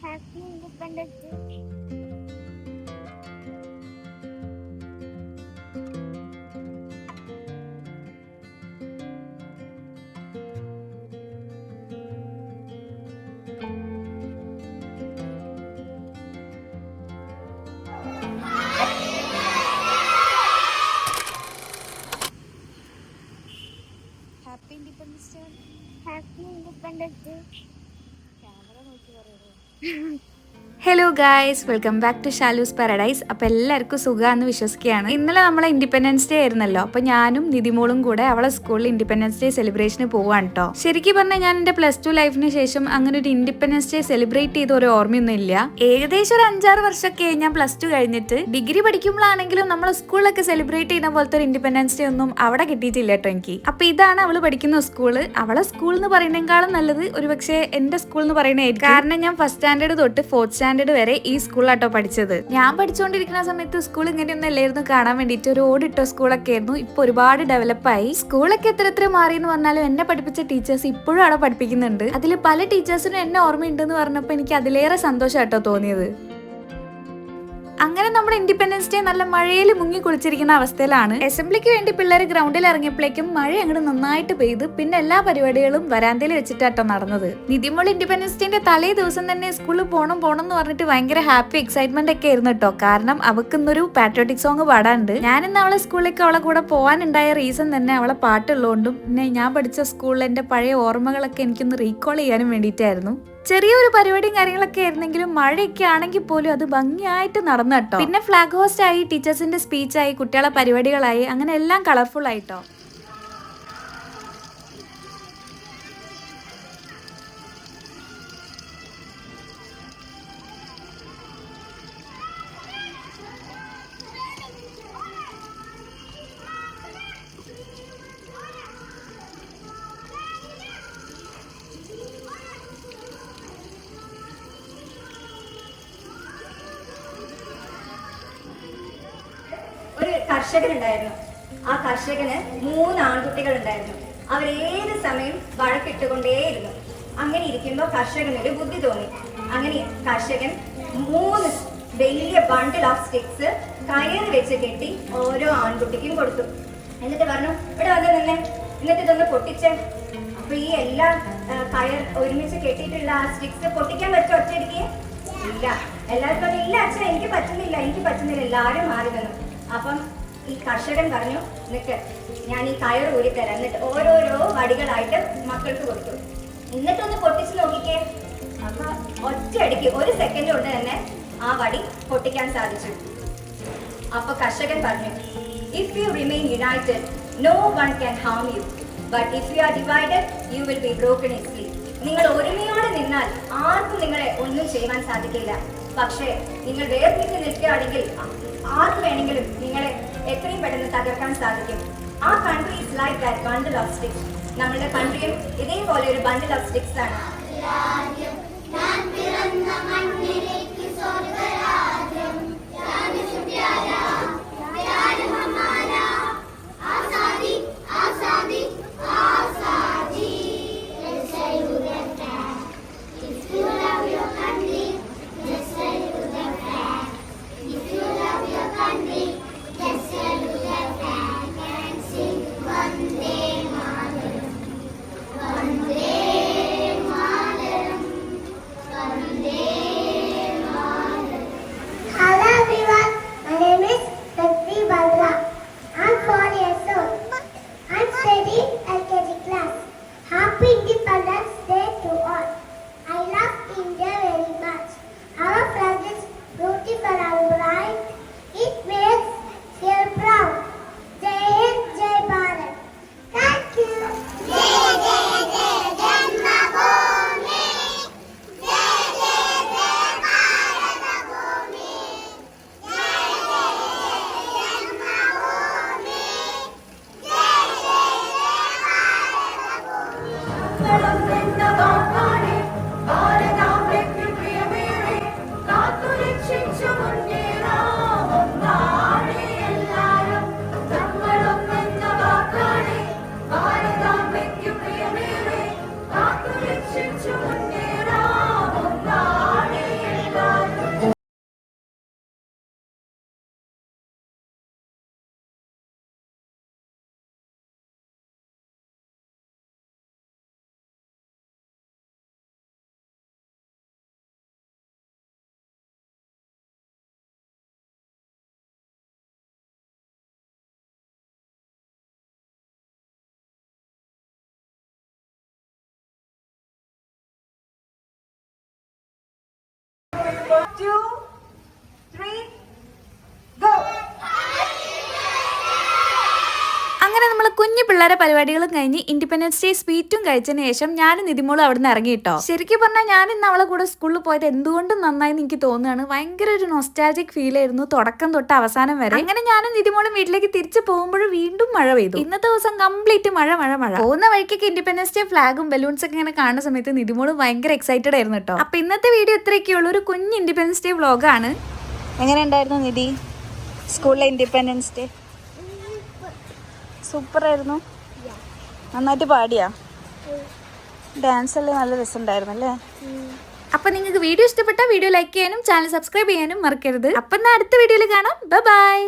Happy Independence Day. Happy Independence Day. Happy Independence Day. Camera നോക്കി പറയണോ? Hello guys, welcome back to Shalu's Paradise. അപ്പോൾ എല്ലാവർക്കും സുഖമാണെന്ന് വിശ്വസിക്കുകയാണ്. ഇന്നലെ നമ്മളെ ഇൻഡിപെൻഡൻസ് ഡേ ആയിരുന്നല്ലോ. അപ്പോൾ ഞാനും നിതിമോളും കൂടെ അവളെ സ്കൂളിൽ ഇൻഡിപെൻഡൻസ് ഡേ സെലിബ്രേഷന് പോവാണ് കേട്ടോ. ശരിക്കും പറഞ്ഞാൽ ഞാൻ എൻ്റെ +2 ലൈഫിന് ശേഷം അങ്ങനെ ഒരു ഇൻഡിപെൻഡൻസ് ഡേ സെലിബ്രേറ്റ് ചെയ്ത ഒരു ഓർമ്മയൊന്നും ഇല്ല. ഏകദേശം ഒരു 5-6 വർഷമൊക്കെ ഞാൻ +2 കഴിഞ്ഞിട്ട് ഡിഗ്രി പഠിക്കുമ്പോഴാണെങ്കിലും നമ്മളെ സ്കൂളിലൊക്കെ സെലിബ്രേറ്റ് ചെയ്യുന്ന പോലത്തെ ഒരു ഇൻഡിപെൻഡൻസ് ഡേ ഒന്നും അവിടെ കിട്ടിയിട്ടില്ല കേട്ടോ എനിക്ക്. അപ്പോൾ ഇതാണ് അവള് പഠിക്കുന്ന സ്കൂള്. അവളെ സ്കൂൾ എന്ന് പറയുന്നതിനേക്കാളും നല്ലത് ഒരു പക്ഷേ എൻ്റെ സ്കൂൾ എന്ന് പറയുന്നതായിരിക്കും. കാരണം ഞാൻ 1st സ്റ്റാൻഡേർഡ് തൊട്ട് 4th സ്റ്റാൻഡേർഡ് വരെ ഈ സ്കൂളിലാട്ടോ പഠിച്ചത്. ഞാൻ പഠിച്ചുകൊണ്ടിരിക്കുന്ന സമയത്ത് സ്കൂൾ ഇങ്ങനെയൊന്നും അല്ലായിരുന്നു കാണാൻ വേണ്ടിയിട്ട്. ഒരു ഓടിട്ടോ സ്കൂളൊക്കെ ആയിരുന്നു. ഇപ്പൊ ഒരുപാട് ഡെവലപ്പായി. സ്കൂളൊക്കെ എത്ര മാറി എന്ന് പറഞ്ഞാലും എന്നെ പഠിപ്പിച്ച ടീച്ചേഴ്സ് ഇപ്പോഴും അവിടെ പഠിപ്പിക്കുന്നുണ്ട്. അതിൽ പല ടീച്ചേഴ്സിനും എന്നെ ഓർമ്മയുണ്ടെന്ന് പറഞ്ഞപ്പോൾ എനിക്ക് അതിലേറെ സന്തോഷമായിട്ടോ തോന്നിയത്. അങ്ങനെ നമ്മുടെ ഇൻഡിപെൻഡൻസ് ഡേ നല്ല മഴയിൽ മുങ്ങി കുളിച്ചിരിക്കുന്ന അവസ്ഥയിലാണ്. അസംബ്ലിക്ക് വേണ്ടി പിള്ളേർ ഗ്രൗണ്ടിൽ ഇറങ്ങിയപ്പോഴേക്കും മഴ അങ്ങോട്ട് നന്നായിട്ട് പെയ്ത് പിന്നെ എല്ലാ പരിപാടികളും വരാന്തയിൽ വെച്ചിട്ടാട്ടോ നടന്നത്. നിതിമോൾ ഇൻഡിപെൻഡൻസ് ഡേന്റെ തലേ ദിവസം തന്നെ സ്കൂളിൽ പോണം എന്ന് പറഞ്ഞിട്ട് ഭയങ്കര ഹാപ്പി എക്സൈറ്റ്മെന്റ് ഒക്കെ ആയിരുന്നു കേട്ടോ. കാരണം അവൾക്ക് ഇന്നൊരു പാട്രിയോട്ടിക് സോങ് പാടാനുണ്ട്. ഞാനിന്ന് അവളെ സ്കൂളിലേക്ക് അവളെ കൂടെ പോകാനുണ്ടായ റീസൺ തന്നെ അവളെ പാട്ടുള്ളതുകൊണ്ടും പിന്നെ ഞാൻ പഠിച്ച സ്കൂളിൽ എന്റെ പഴയ ഓർമ്മകളൊക്കെ എനിക്കൊന്ന് റീകോൾ ചെയ്യാനും വേണ്ടിയിട്ടായിരുന്നു. ചെറിയൊരു പരിപാടിയും കാര്യങ്ങളൊക്കെ ആയിരുന്നെങ്കിലും മഴയൊക്കെ ആണെങ്കിൽ പോലും അത് ഭംഗിയായിട്ട് നടന്നു കേട്ടോ. പിന്നെ ഫ്ലാഗ് ഹോസ്റ്റ് ആയി, ടീച്ചേഴ്സിന്റെ സ്പീച്ചായി, കുട്ടികളെ പരിപാടികളായി, അങ്ങനെ എല്ലാം കളർഫുൾ ആയിട്ടോ. ഒരു കർഷകനുണ്ടായിരുന്നു. ആ കർഷകന് 3 ആൺകുട്ടികൾ ഉണ്ടായിരുന്നു. അവരേത് സമയം വഴക്കിട്ടുകൊണ്ടേയിരുന്നു. അങ്ങനെ ഇരിക്കുമ്പോൾ കർഷകനൊരു ബുദ്ധി തോന്നി. അങ്ങനെ കർഷകൻ 3 വലിയ ബണ്ടിൽ ഓഫ് സ്റ്റിക്സ് കയറ് വെച്ച് കെട്ടി ഓരോ ആൺകുട്ടിക്കും കൊടുത്തു. എന്നിട്ട് പറഞ്ഞു, ഇവിടെ വന്ന് നിന്നെ, എന്നിട്ട് ഇതൊന്ന് പൊട്ടിച്ചേ. അപ്പൊ ഈ എല്ലാ കയർ ഒരുമിച്ച് കെട്ടിയിട്ടുള്ള ആ സ്റ്റിക്സ് പൊട്ടിക്കാൻ പറ്റുമോ ഒറ്റയടിക്ക്? ഇല്ല. എല്ലാവരും പറഞ്ഞു, ഇല്ല അച്ഛൻ, എനിക്ക് പറ്റുന്നില്ല. എല്ലാവരും മാറി വന്നു. അപ്പം ഈ കർഷകൻ പറഞ്ഞു, നിക്ക്, ഞാൻ ഈ കയർ ഊരിത്തരാം. എന്നിട്ട് ഓരോരോ വടികളായിട്ട് മക്കൾക്ക് കൊടുത്തു. എന്നിട്ടൊന്ന് പൊട്ടിച്ച് നോക്കിക്കേ. അപ്പൊ ഒറ്റയടിക്ക് 1 സെക്കൻഡ് കൊണ്ട് തന്നെ ആ വടി പൊട്ടിക്കാൻ സാധിച്ചു. അപ്പൊ കർഷകൻ പറഞ്ഞു, if you remain united no one can harm you, but if you are divided you will be broken easily. നിങ്ങൾ ഒരുമയോടെ നിന്നാൽ ആർക്കും നിങ്ങളെ ഒന്നും ചെയ്യുവാൻ സാധിക്കില്ല. പക്ഷേ നിങ്ങൾ വേർതിരിച്ച് നിൽക്കുകയാണെങ്കിൽ ആർക്ക് വേണമെങ്കിലും നിങ്ങളെ എത്രയും പെട്ടെന്ന് തകർക്കാൻ സാധിക്കും. ആ country is like that bundle of sticks. നമ്മുടെ കൺട്രിയും ഇതേപോലെ ഒരു ബണ്ടിൽ ഓഫ് സ്റ്റിക്സ് ആണ്. 2, 3, go. അങ്ങനെ നമ്മൾ കുഞ്ഞു പിള്ളേരെ പരിപാടികളും കഴിഞ്ഞ് ഇൻഡിപെൻഡൻസ് ഡേ സ്വീറ്റും കഴിച്ചതിന് ശേഷം ഞാനും നിതിമോളും അവിടെ നിന്ന് ഇറങ്ങിയിട്ടോ. ശരിക്കും പറഞ്ഞാൽ ഞാൻ ഇന്ന് അവളെ കൂടെ സ്കൂളിൽ പോയത് എന്തുകൊണ്ടും നന്നായി എനിക്ക് തോന്നുകയാണ്. ഭയങ്കര ഒരു നൊസ്റ്റാൾജിക് ഫീൽ ആയിരുന്നു തുടക്കം തൊട്ട് അവസാനം വരെ. അങ്ങനെ ഞാനും നിതിമോളും വീട്ടിലേക്ക് തിരിച്ചു പോകുമ്പോൾ വീണ്ടും മഴ പെയ്തു. ഇന്നത്തെ ദിവസം കംപ്ലീറ്റ് മഴ. പോകുന്ന വഴിക്കൊക്കെ ഇൻഡിപെൻഡൻസ് ഡേ ഫ്ലാഗും ബലൂൺസ് ഒക്കെ ഇങ്ങനെ കാണുന്ന സമയത്ത് നിതിമോളും ഭയങ്കര എക്സൈറ്റഡ് ആയിരുന്നു കേട്ടോ. അപ്പൊ ഇന്നത്തെ വീഡിയോ ഇത്രയൊക്കെയുള്ളൂ. ഒരു കുഞ്ഞ് ഇൻഡിപെൻഡൻസ് ഡേ വ്ളോഗാണ്. എങ്ങനെ ഉണ്ടായിരുന്നു നിധി സ്കൂളിലെ ഇൻഡിപെൻഡൻസ് ഡേ? സൂപ്പറായിരുന്നു. നന്നായിട്ട് പാടിയാ? ഡാൻസ് എല്ലാം നല്ല രസമുണ്ടായിരുന്നു അല്ലേ? അപ്പൊ നിങ്ങൾക്ക് വീഡിയോ ഇഷ്ടപ്പെട്ടാൽ വീഡിയോ ലൈക്ക് ചെയ്യാനും ചാനൽ സബ്സ്ക്രൈബ് ചെയ്യാനും മറക്കരുത്. അപ്പൊ അടുത്ത വീഡിയോയിൽ കാണാം. ബൈ.